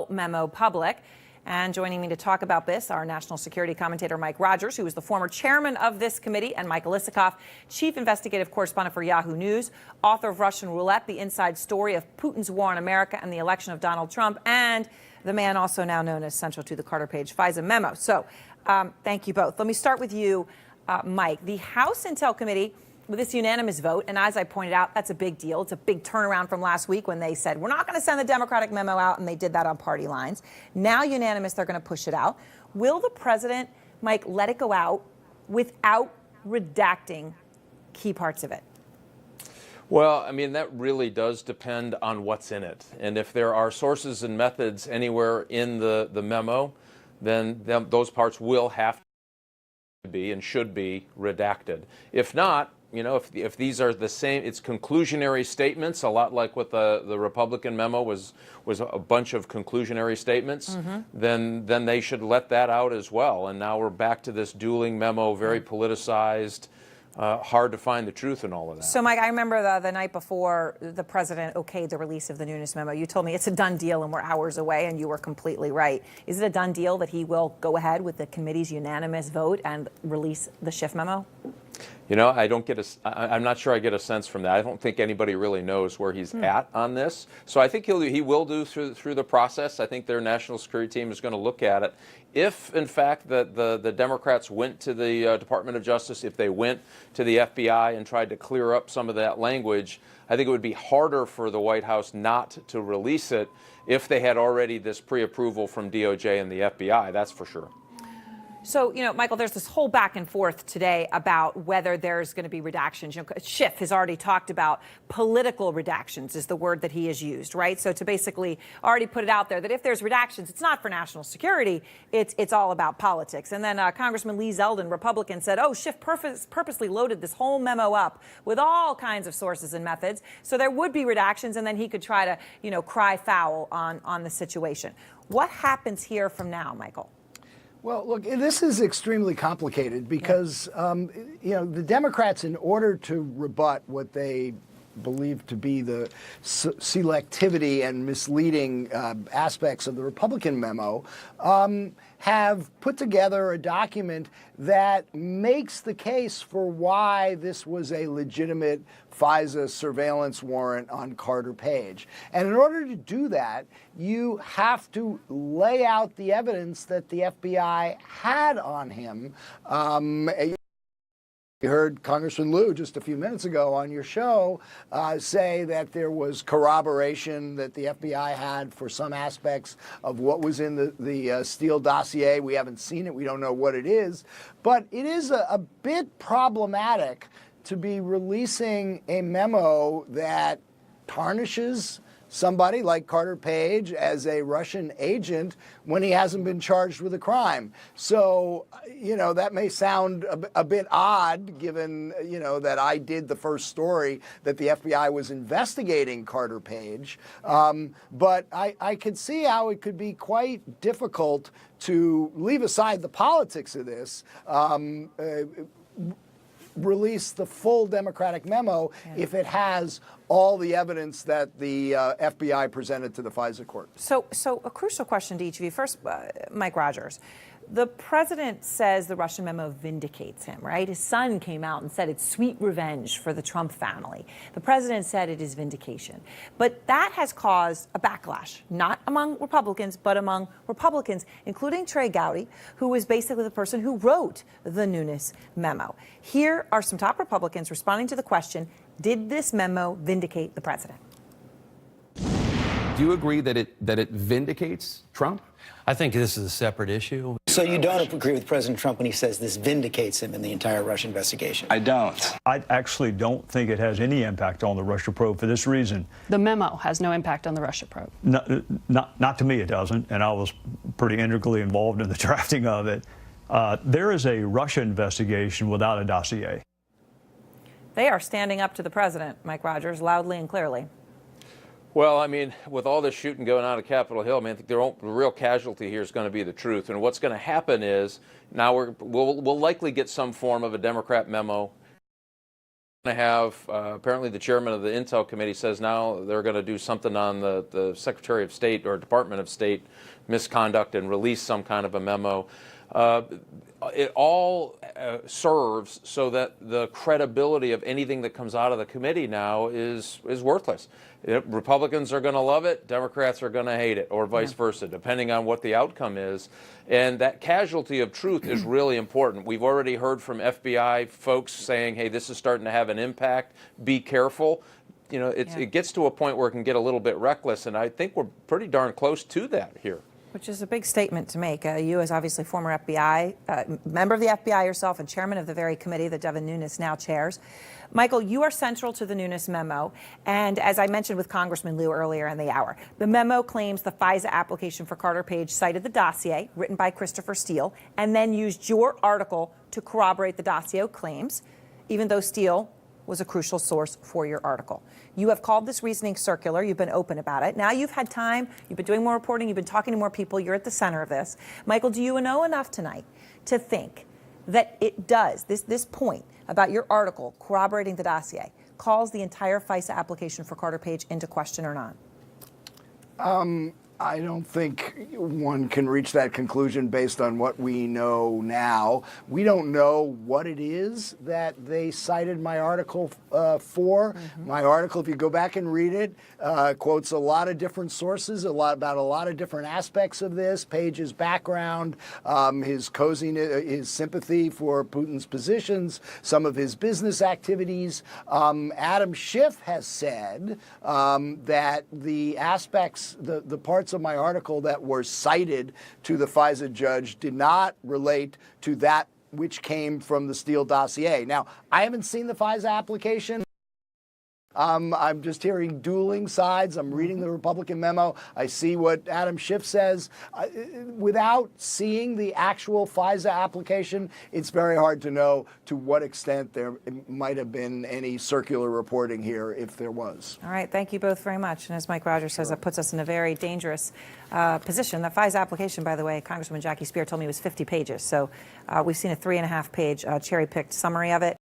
memo public. And joining me to talk about this, our national security commentator, Mike Rogers, who is the former chairman of this committee, and Michael Isikoff, chief investigative correspondent for Yahoo News, author of Russian Roulette, the inside story of Putin's war on America and the election of Donald Trump, and the man also now known as central to the Carter Page FISA memo. So thank you both. Let me start with you, Mike. The House Intel Committee, with this unanimous vote, and as I pointed out, that's a big deal. It's a big turnaround from last week when they said, we're not going to send the Democratic memo out, and they did that on party lines. Now unanimous, they're going to push it out. Will the president, Mike, let it go out without redacting key parts of it? Well, I mean, that really does depend on what's in it. And if there are sources and methods anywhere in the memo, then those parts will have to be and should be redacted. If not, you know, if these are the same, it's conclusionary statements, a lot like what the Republican memo was a bunch of conclusionary statements, then they should let that out as well. And now we're back to this dueling memo, very politicized, hard to find the truth in all of that. So, Mike, I remember the night before the president okayed the release of the Nunes memo. You told me it's a done deal and we're hours away, and you were completely right. Is it a done deal that he will go ahead with the committee's unanimous vote and release the Schiff memo? You know, I'm not sure I get a sense from that. I don't think anybody really knows where he's at on this. So I think he will do through the process. I think their national security team is going to look at it. If, in fact, the Democrats went to the Department of Justice, if they went to the FBI and tried to clear up some of that language, I think it would be harder for the White House not to release it if they had already this pre-approval from DOJ and the FBI. That's for sure. So, you know, Michael, there's this whole back and forth today about whether there's going to be redactions. You know, Schiff has already talked about political redactions is the word that he has used, right? So to basically already put it out there that if there's redactions, it's not for national security, it's all about politics. And then Congressman Lee Zeldin, Republican, said, oh, Schiff purposely loaded this whole memo up with all kinds of sources and methods. So there would be redactions, and then he could try to, you know, cry foul on the situation. What happens here from now, Michael? Well, look, this is extremely complicated because, you know, the Democrats, in order to rebut what they believe to be the selectivity and misleading aspects of the Republican memo, have put together a document that makes the case for why this was a legitimate FISA surveillance warrant on Carter Page. And in order to do that, you have to lay out the evidence that the FBI had on him. You heard Congressman Lieu just a few minutes ago on your show say that there was corroboration that the FBI had for some aspects of what was in the Steele dossier. We haven't seen it. We don't know what it is. But it is a bit problematic to be releasing a memo that tarnishes somebody like Carter Page as a Russian agent when he hasn't been charged with a crime. So, you know, that may sound a bit odd given, you know, that I did the first story that the FBI was investigating Carter Page. But I could see how it could be quite difficult to leave aside the politics of this, release the full Democratic memo if it has all the evidence that the FBI presented to the FISA court. So a crucial question to each of you. First, Mike Rogers. The president says the Russian memo vindicates him, right? His son came out and said it's sweet revenge for the Trump family. The president said it is vindication. But that has caused a backlash, not among Republicans, but among Republicans, including Trey Gowdy, who was basically the person who wrote the Nunes memo. Here are some top Republicans responding to the question, did this memo vindicate the president? Do you agree that it vindicates Trump? I think this is a separate issue. So you don't agree with President Trump when he says this vindicates him in the entire Russia investigation? I don't. I actually don't think it has any impact on the Russia probe for this reason. The memo has no impact on the Russia probe. Not to me it doesn't, and I was pretty integrally involved in the drafting of it. There is a Russia investigation without a dossier. They are standing up to the president, Mike Rogers, loudly and clearly. Well, I mean, with all this shooting going on at Capitol Hill, I mean, I think the real casualty here is going to be the truth. And what's going to happen is now we'll likely get some form of a Democrat memo to have, apparently the chairman of the Intel committee says now they're going to do something on the Secretary of State or Department of State misconduct and release some kind of a memo. It all serves so that the credibility of anything that comes out of the committee now is worthless. Republicans are going to love it, Democrats are going to hate it, or vice versa, depending on what the outcome is. And that casualty of truth is really important. We've already heard from FBI folks saying, hey, this is starting to have an impact. Be careful. You know, it gets to a point where it can get a little bit reckless, and I think we're pretty darn close to that here. Which is a big statement to make. You, as obviously former FBI, member of the FBI yourself and chairman of the very committee that Devin Nunes now chairs. Michael, you are central to the Nunes memo. And as I mentioned with Congressman Lieu earlier in the hour, the memo claims the FISA application for Carter Page cited the dossier written by Christopher Steele and then used your article to corroborate the dossier claims, even though Steele was a crucial source for your article. You have called this reasoning circular. You've been open about it. Now you've had time. You've been doing more reporting. You've been talking to more people. You're at the center of this. Michael, do you know enough tonight to think that it does, this point about your article corroborating the dossier, calls the entire FISA application for Carter Page into question or not? I don't think one can reach that conclusion based on what we know now. We don't know what it is that they cited my article for. My article, if you go back and read it, quotes a lot of different sources, about a lot of different aspects of this. Page's background, his coziness, his sympathy for Putin's positions, some of his business activities. Adam Schiff has said that the aspects, the parts of my article that were cited to the FISA judge did not relate to that which came from the Steele dossier. Now, I haven't seen the FISA application. I'm just hearing dueling sides. I'm reading the Republican memo. I see what Adam Schiff says. Without seeing the actual FISA application, it's very hard to know to what extent there might have been any circular reporting here, if there was. All right. Thank you both very much. And as Mike Rogers says, that puts us in a very dangerous position. The FISA application, by the way, Congresswoman Jackie Speier told me was 50 pages. So we've seen a 3.5-page cherry-picked summary of it.